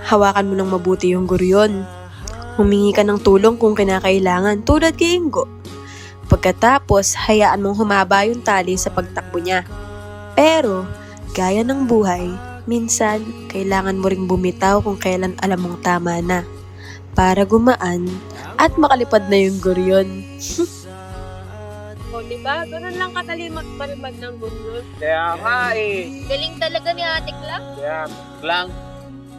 hawakan mo ng mabuti yung guryon. Humingi ka ng tulong kung kinakailangan tulad kay Ingo. Pagkatapos, hayaan mong humaba yung tali sa pagtakbo niya. Pero, gaya ng buhay, minsan, kailangan mo ring bumitaw kung kailan alam mong tama na. Para gumaan at makalipad na yung guryon. O, diba? Ganun lang kadali magpalipad ng guryon. Kaya nga eh. Galing talaga ni Ate Clang. Kaya, lang.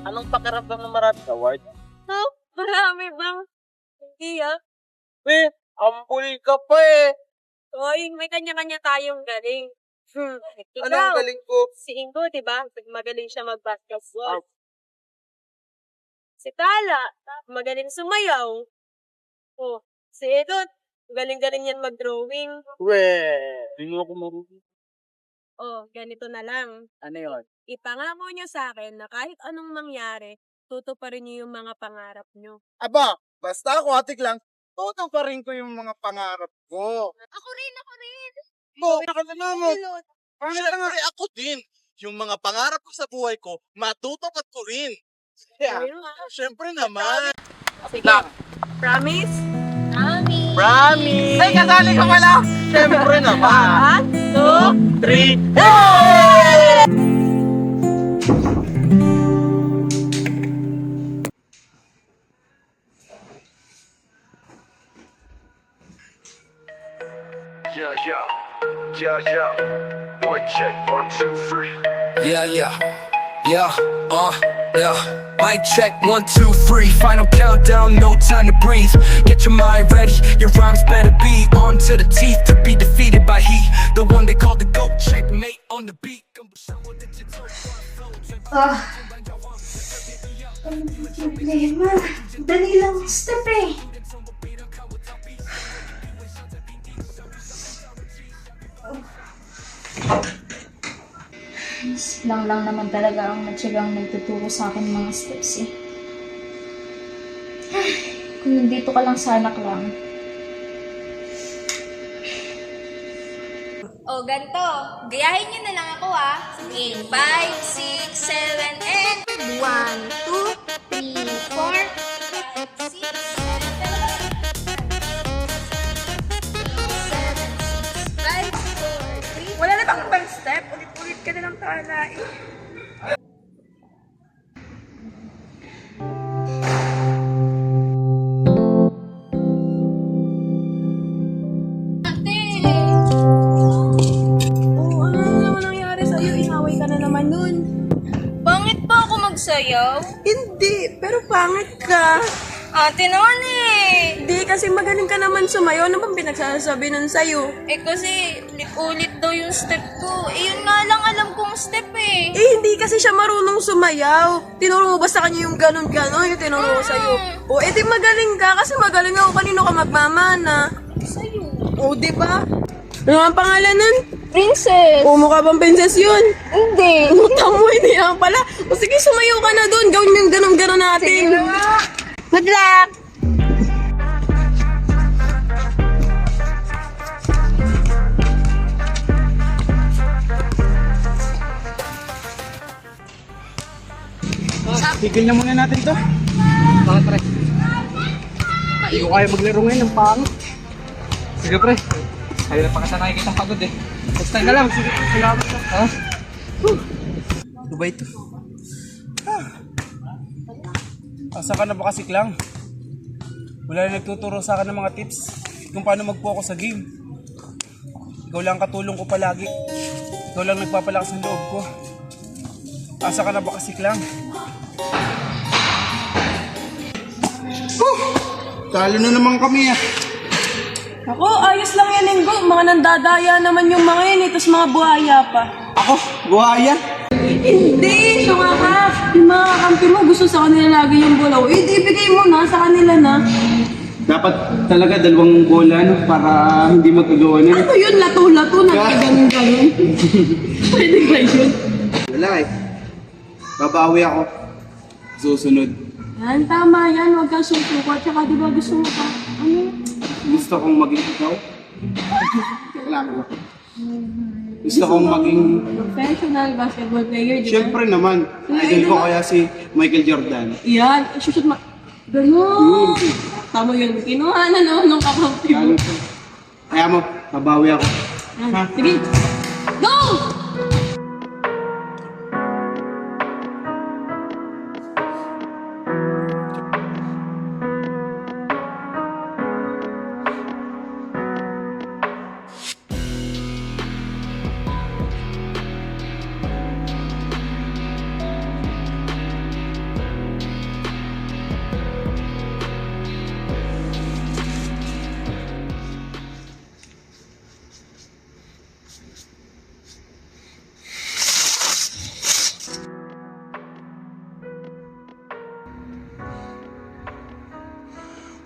Anong pakiramdam ng Marat Award? Oh, marami bang? Hindi ah. Ampul ka pa eh. Oy, may kanya-kanya tayong galing. Anong galing ko? Si Ingo, diba? Magaling siya mag-basketball. Si Tala, magaling sumayaw. Oh, si Edot, galing-galing yan mag-drawing. Hindi mo ako marunong. Oh, ganito na lang. Ano yun? Ipangako nyo sa akin na kahit anong mangyari, tutuparin nyo yung mga pangarap nyo. Aba, basta ako atik lang, todo pa rin ko yung mga pangarap ko. Ako rin! Bo, nakalaman. Pangit na nga ako din. Yung mga pangarap ko sa buhay ko, matutupad ko rin. Yeah. Ayun nga. Siyempre naman. Sige. Promise? Promise! Promise! Ay, kasali ka pala. Siyempre naman. 1, 2, 3. Yeah. One check, 1, 2, 3. Yeah. Mic check, 1, 2, 3. Final countdown, no time to breathe. Get your mind ready, your rhymes better be on to the teeth to be defeated by he, the one they call the GOAT. Checkmate on the beat. Ano problema? Dali lang step eh. Lang naman talaga ang matyagang nagtuturo sa akin ng mga steps eh. Kung nandito ka lang sana lang. O, ganito. Gayahin nyo na lang ako, ah. In 5, 6, 7, and 1, 2, 3, 4, 5, 6, 7, 6, 5, 4, 3. Wala na bang ibang step? Ulit-ulit ka na lang tala eh. Oh, ano na naman nangyari sa'yo? Inaway ka na naman nun. Pangit pa ako magsayaw? Hindi, pero pangit ka. Ate naman eh. Hindi, kasi magaling ka naman sumayo. Ano bang pinagsasabi nun sa'yo? Eh kasi, ulit-ulit daw yung step ko. Eh yun nga lang alam kong step eh. Eh, hindi kasi siya marunong sumayaw. Tinuro mo ba sa kanya yung ganon-ganon yung tinuro ko sa'yo? O, eh di magaling ka kasi magaling ako. Kanino ka magmamana? Sa'yo. O, di ba? Ano ang pangalan nun? Princess. O, mukha bang princess yun? Hindi. Utang mo, hindi lang pala. O, sige, sumayaw ka na doon. Gawin mo yung ganon-ganon natin. Sige na. Good luck! Tigil na muna natin to. Mga pre. Hindi ko kaya maglaro ngayon ng pangit. Sige pre. Ayaw na pakasanay kitang pagod eh. Next time na lang. Sige, salamat na. Ha? Ano ba ito? Asa ka na ba kasi Klang? Wala na nagtuturo sa akin ng mga tips kung paano mag-focus sa game. Ikaw lang katulong ko palagi. Ikaw lang nagpapalakas ng loob ko. Asa ka na ba kasi Klang? Talo na naman kami ah. Ako, ayos lang yan, Ingo. Mga nandadaya naman yung mga yun, tapos mga buhaya pa. Ako? Buhaya? Hindi, suma ka. Yung mga kakampi mo, gusto sa kanila lagi yung bulaw. Eh, di ibigay mo na, sa kanila na. Dapat talaga dalawang bola no, para hindi magkagawa na. Ano yun, lato-lato, nagkaganong-ganon. Pwede ba yun? Wala eh. Babawi ako. Susunod. Yan, tama yan. Huwag kang susuko. Tsaka di ba gusto mo ka? Ano? Gusto kong maging ikaw. Kailangan ko. Gusto kong maging, Professional basketball player, di ba? syempre naman, idol ko kaya si Michael Jordan. Yan, shoot mo. Ganun. Tama yun. Kinuha na no, nung kakampi mo. Lalo to. Kaya mo, mabawi ako. Ha? Sige. Go!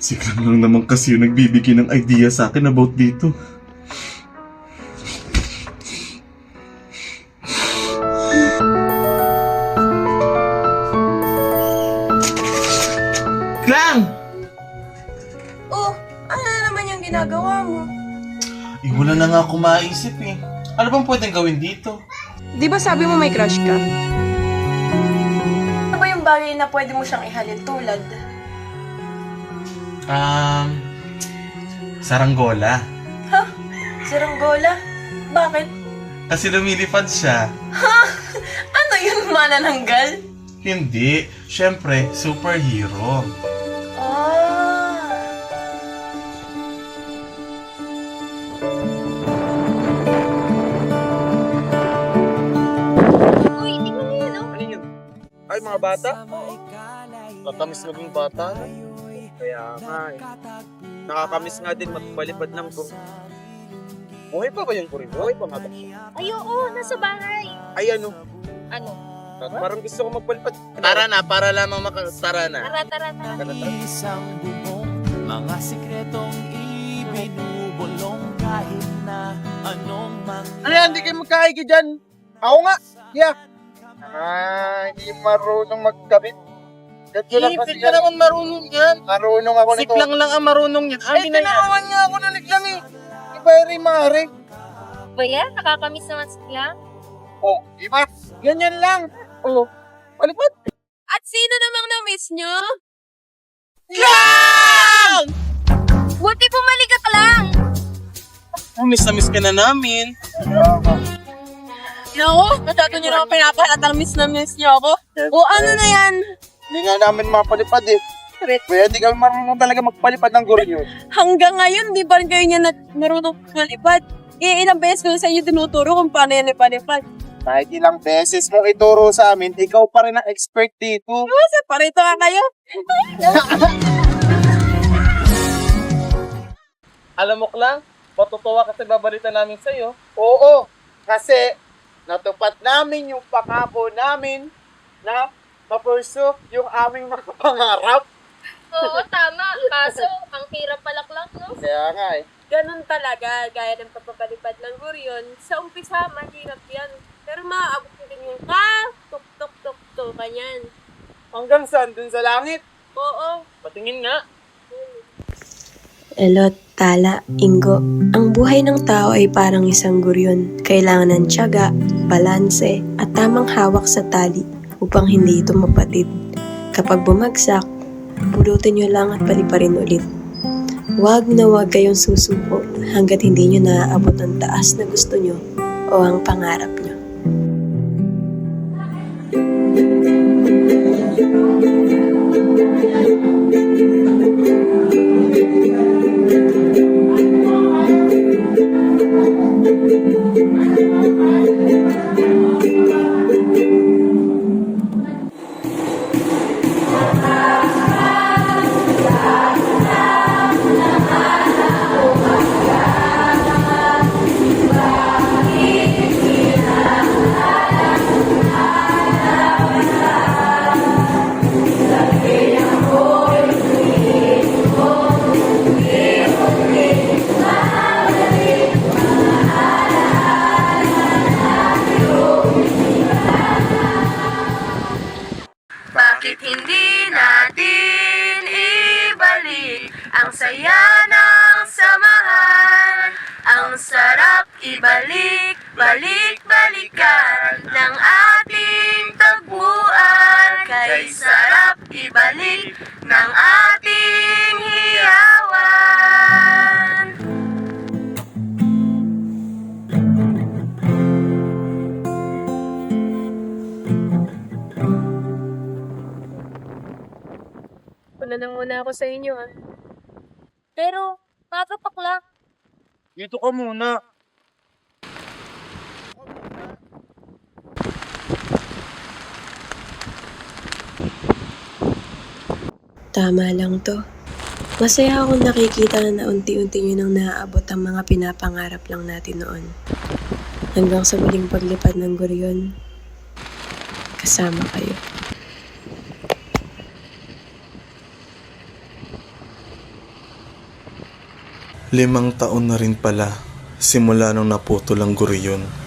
Si Clang lang naman kasi yung nagbibigay ng idea sa akin about dito. Clang! Oh, ano na naman yung ginagawa mo? Eh, wala na nga ako maisip eh. Ano bang pwedeng gawin dito? Di ba sabi mo may crush ka? Ano ba yung bagay na pwede mo siyang ihalin tulad? Saranggola. Ha? Saranggola? Bakit? Kasi lumilipad siya. Ano yun, manananggal? Hindi. Siyempre, superhero. Ah. Uy, tingnan mo yun, oh. Ano yun? Ay, mga bata? Matamis maging bata. Kaya nga eh. Nakakamiss nga din magpalipad ng kung. Buhay pa ba yung kurin? Buhay pa nga ba? Ay, oo, nasa bahay. Ay ano, Ano? parang gusto ko magpalipad. Tara na, para lamang tara na. Tara, tara, tara. Isang bubong, mga sikretong ibinubulong kahit na anong Ano yan? Hindi kayo magkaigi dyan. Ako nga. Yeah. Hindi marunong magkabit. Hindi ka naman marunong yan. Marunong ako nito. Siklang lang ang marunong yan. Ay, tinawan niya ako na liglang eh. Iba rin maaari. Ba yan? Nakakamiss naman sila. Oh, iba. Ganyan lang. Oh, palipad. At sino namang na-miss nyo? Buti bumalik ka lang. Miss na miss ka na namin. Naku, masyado nyo naman pinapalatang miss na miss nyo ako. O ano na yan? Hindi nga namin mapalipad eh. Kaya hindi kami marunong talaga magpalipad ng gorilyo. Hanggang ngayon, di ba rin kayo niya marunong malipad? Ilang beses ko sa inyo tinuturo kung paano yan ipalipad. Kahit ilang beses mo ituro sa amin, ikaw pa rin ang expert dito. Kasi parito nga kayo. Alam mo lang, matutuwa kasi babalita namin sa'yo. Oo, kasi natupad namin yung pangako namin na ma-pursue yung aming mga pangarap. Oo, tama. Kaso, ang hirap palaklak, no? Kaya nga eh. Ganun talaga, gaya ng pagpapalipad ng guryon. Sa umpisa, mahirap yan. Pero maaabot nyo din yung tuk-tuk-tuk-tuk kanyan. Hanggang saan? Dun sa langit? Oo. Patingin nga. Elot, Tala, Ingo. Ang buhay ng tao ay parang isang guryon. Kailangan ng tiyaga, balanse, at tamang hawak sa tali upang hindi ito mapatid. Kapag bumagsak, pulutin nyo lang at paliparin ulit. Huwag na huwag kayong susuko hanggat hindi nyo naaabot ang taas na gusto nyo o ang pangarap nyo. Bakit hindi natin ibalik ang saya ng samahan? Ang sarap ibalik balik-balikan ng ating tagpuan. Kay sarap ibalik ng ating hiyawan. Puna na muna ako sa inyo, ha? Pero, pakapakla. Dito ka muna. Tama lang to. Masaya akong nakikita na unti-unti nyo nang naaabot ang mga pinapangarap lang natin noon. Hanggang sa muling paglipad ng Gurion, kasama kayo. Limang taon na rin pala simula nung naputol ang Gurion.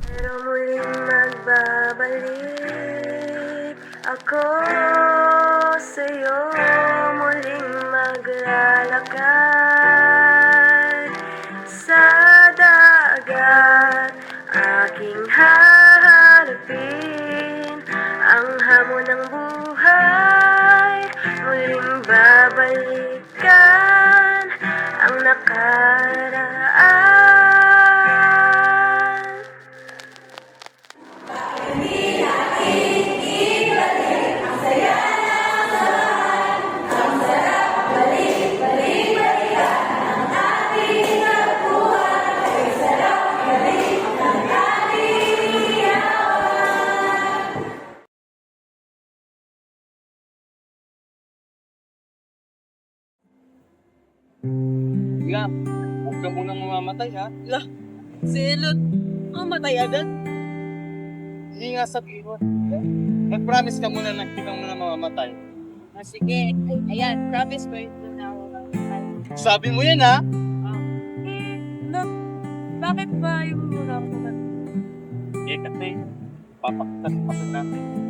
Pero muling magbabalik ako sa'yo, muling maglalakad sa dagat. Aking haharapin ang hamon ng buhay, muling babalikan ang nakaraan. Nga, huwag ka munang mamamatay, ha? Silot, mamatay agad. Hindi nga sabihin mo. Mag-promise ka muna na hindi ka muna mamamatay. Sige, ayan, promise ko ito na ako. Sabi mo yan, ha? Bakit ba yung muna ako naman? Kasi, papakita sa natin.